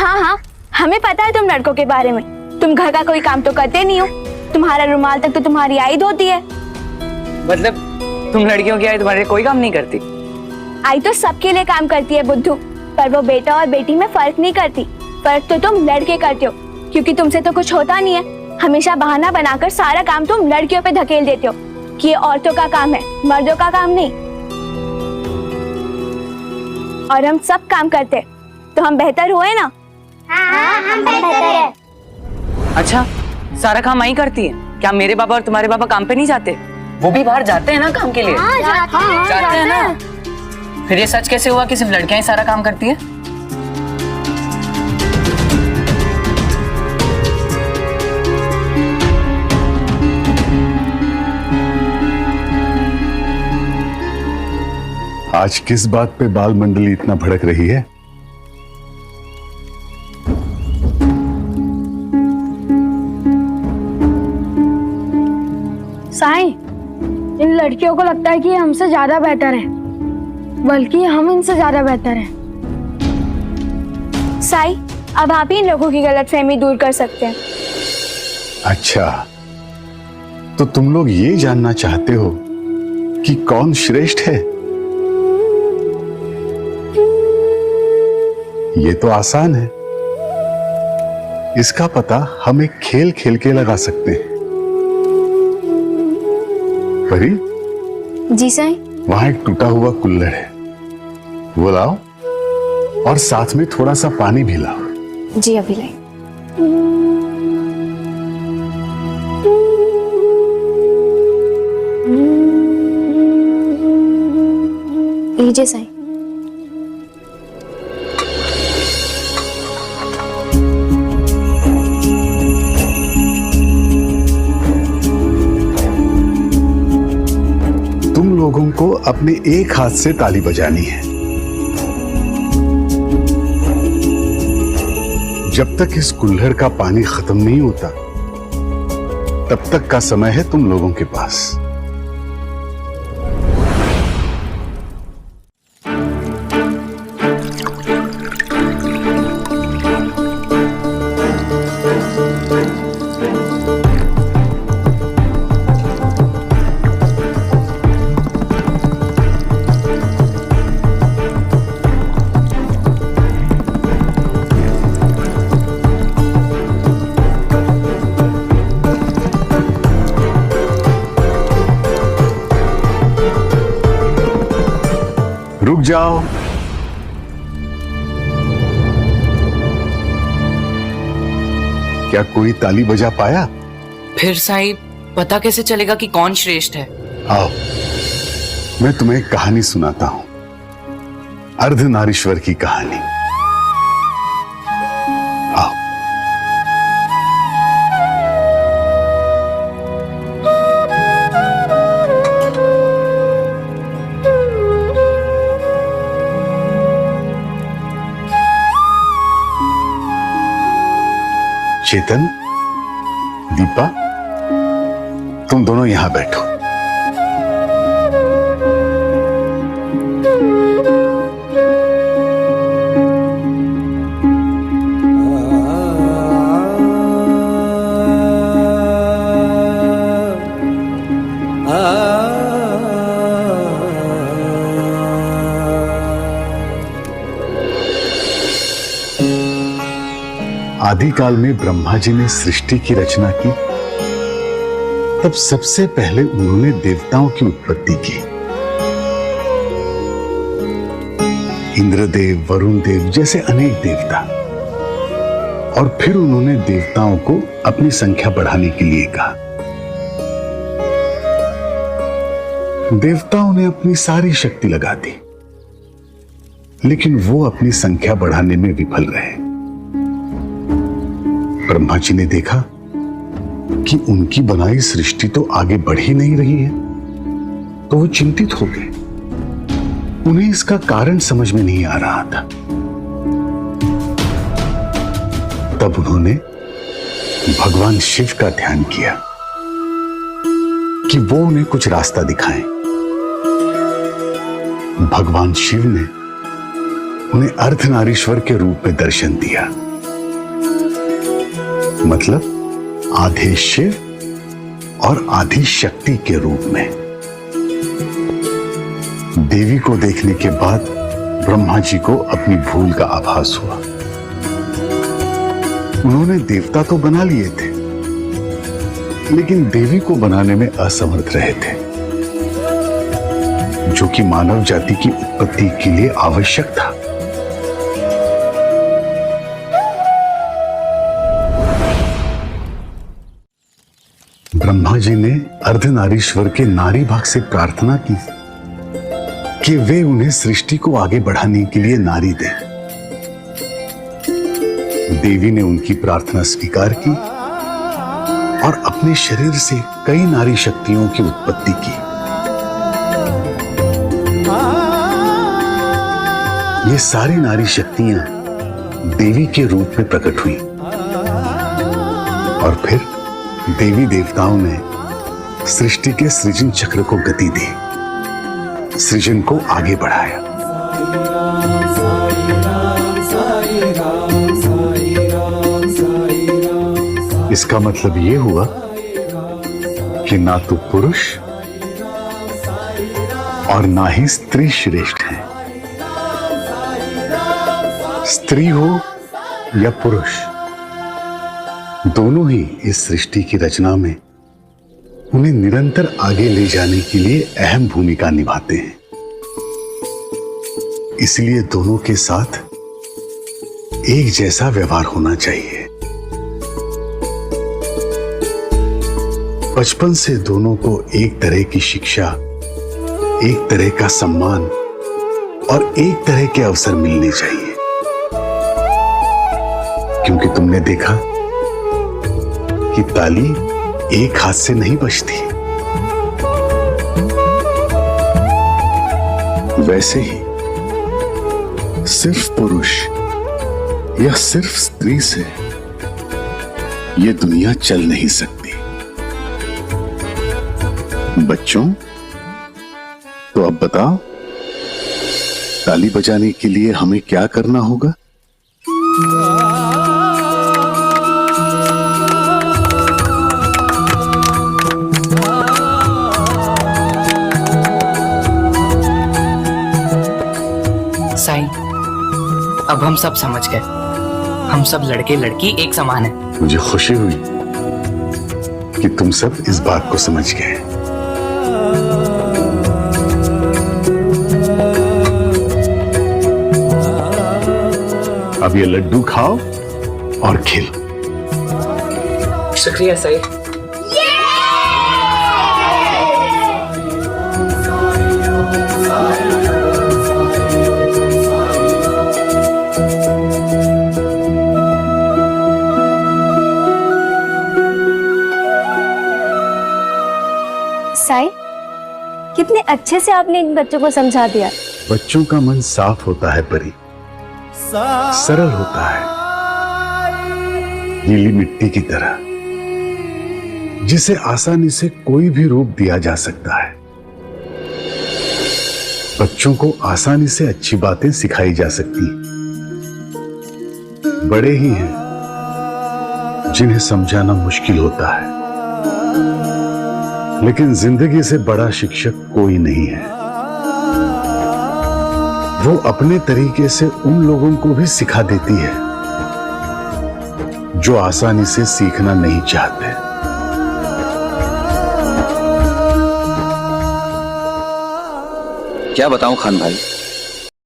हाँ हाँ, हमें पता है तुम लड़कों के बारे में। तुम घर का कोई काम तो करते नहीं हो। तुम्हारा रुमाल तक तो तुम्हारी आई धोती है। मतलब तुम लड़कियों की आई तुम्हारे कोई काम नहीं करती? आई तो सबके लिए काम करती है बुद्धू, पर वो बेटा और बेटी में फर्क नहीं करती। फर्क तो तुम लड़के करते हो, क्योंकि तुमसे तो कुछ होता नहीं है। हमेशा बहाना बनाकर सारा काम तुम लड़कियों पे धकेल देते हो कि ये औरतों का काम है, मर्दों का काम नहीं। और हम सब काम करते तो हम बेहतर हुए ना। हाँ, हम बेहतर है। अच्छा, सारा काम आई करती है? क्या मेरे पापा और तुम्हारे पापा काम पे नहीं जाते? वो भी बाहर जाते हैं ना काम के लिए। जाते हैं ना। फिर ये सच कैसे हुआ कि सिर्फ लड़कियां ही सारा काम करती है? आज किस बात पे बाल मंडली इतना भड़क रही है? साईं, इन लड़कियों को लगता है कि हमसे ज्यादा बेहतर है, बल्कि हम इनसे ज्यादा बेहतर हैं। साई, अब आप ही इन लोगों की गलतफहमी दूर कर सकते हैं। अच्छा, तो तुम लोग ये जानना चाहते हो कि कौन श्रेष्ठ है? ये तो आसान है। इसका पता हम एक खेल खेल के लगा सकते हैं। परी, जी साईं। वहां एक टूटा हुआ कुल्हड़ है, वो लाओ और साथ में थोड़ा सा पानी भी लाओ। जी अभी लाई। लीजिए साईं। तुम लोगों को अपने एक हाथ से ताली बजानी है। जब तक इस कुल्हड़ का पानी खत्म नहीं होता, तब तक का समय है तुम लोगों के पास। रुक जाओ। क्या कोई ताली बजा पाया? फिर साईं, पता कैसे चलेगा कि कौन श्रेष्ठ है? आओ, मैं तुम्हें एक कहानी सुनाता हूं, अर्धनारीश्वर की कहानी। आओ। चेतन, दीपा, तुम दोनों यहां बैठो। आदिकाल में ब्रह्मा जी ने सृष्टि की रचना की, तब सबसे पहले उन्होंने देवताओं की उत्पत्ति की। इंद्रदेव, वरुण देव जैसे अनेक देवता। और फिर उन्होंने देवताओं को अपनी संख्या बढ़ाने के लिए कहा। देवताओं ने अपनी सारी शक्ति लगा दी, लेकिन वो अपनी संख्या बढ़ाने में विफल रहे। ब्रह्मा जी ने देखा कि उनकी बनाई सृष्टि तो आगे बढ़ ही नहीं रही है, तो वो चिंतित हो गए। उन्हें इसका कारण समझ में नहीं आ रहा था। तब उन्होंने भगवान शिव का ध्यान किया कि वो उन्हें कुछ रास्ता दिखाएं। भगवान शिव ने उन्हें अर्धनारीश्वर के रूप में दर्शन दिया। मतलब आधे शिव और आधी शक्ति के रूप में। देवी को देखने के बाद ब्रह्मा जी को अपनी भूल का आभास हुआ। उन्होंने देवता तो बना लिए थे, लेकिन देवी को बनाने में असमर्थ रहे थे, जो कि मानव जाति की उत्पत्ति के लिए आवश्यक था। ब्रह्मा जी ने अर्धनारीश्वर के नारी भाग से प्रार्थना की कि वे उन्हें सृष्टि को आगे बढ़ाने के लिए नारी दें। देवी ने उनकी प्रार्थना स्वीकार की और अपने शरीर से कई नारी शक्तियों की उत्पत्ति की। ये सारी नारी शक्तियां देवी के रूप में प्रकट हुई और फिर देवी देवताओं ने सृष्टि के सृजन चक्र को गति दी, सृजन को आगे बढ़ाया। इसका मतलब यह हुआ कि ना तो पुरुष और ना ही स्त्री श्रेष्ठ है। स्त्री हो या पुरुष, दोनों ही इस सृष्टि की रचना में उन्हें निरंतर आगे ले जाने के लिए अहम भूमिका निभाते हैं। इसलिए दोनों के साथ एक जैसा व्यवहार होना चाहिए। बचपन से दोनों को एक तरह की शिक्षा, एक तरह का सम्मान और एक तरह के अवसर मिलने चाहिए, क्योंकि तुमने देखा कि ताली एक हाथ से नहीं बजती। वैसे ही सिर्फ पुरुष या सिर्फ स्त्री से ये दुनिया चल नहीं सकती। बच्चों, तो अब बताओ, ताली बजाने के लिए हमें क्या करना होगा? साईं, अब हम सब समझ गए। हम सब लड़के लड़की एक समान है। मुझे खुशी हुई कि तुम सब इस बात को समझ गए। अब ये लड्डू खाओ और खेलो। शुक्रिया साईं। साईं, कितने अच्छे से आपने इन बच्चों को समझा दिया। बच्चों का मन साफ होता है परी, सरल होता है, गीली मिट्टी की तरह, जिसे आसानी से कोई भी रूप दिया जा सकता है। बच्चों को आसानी से अच्छी बातें सिखाई जा सकती हैं। बड़े ही हैं जिन्हें समझाना मुश्किल होता है, लेकिन जिंदगी से बड़ा शिक्षक कोई नहीं है। वो अपने तरीके से उन लोगों को भी सिखा देती है जो आसानी से सीखना नहीं चाहते। क्या बताऊं खान भाई,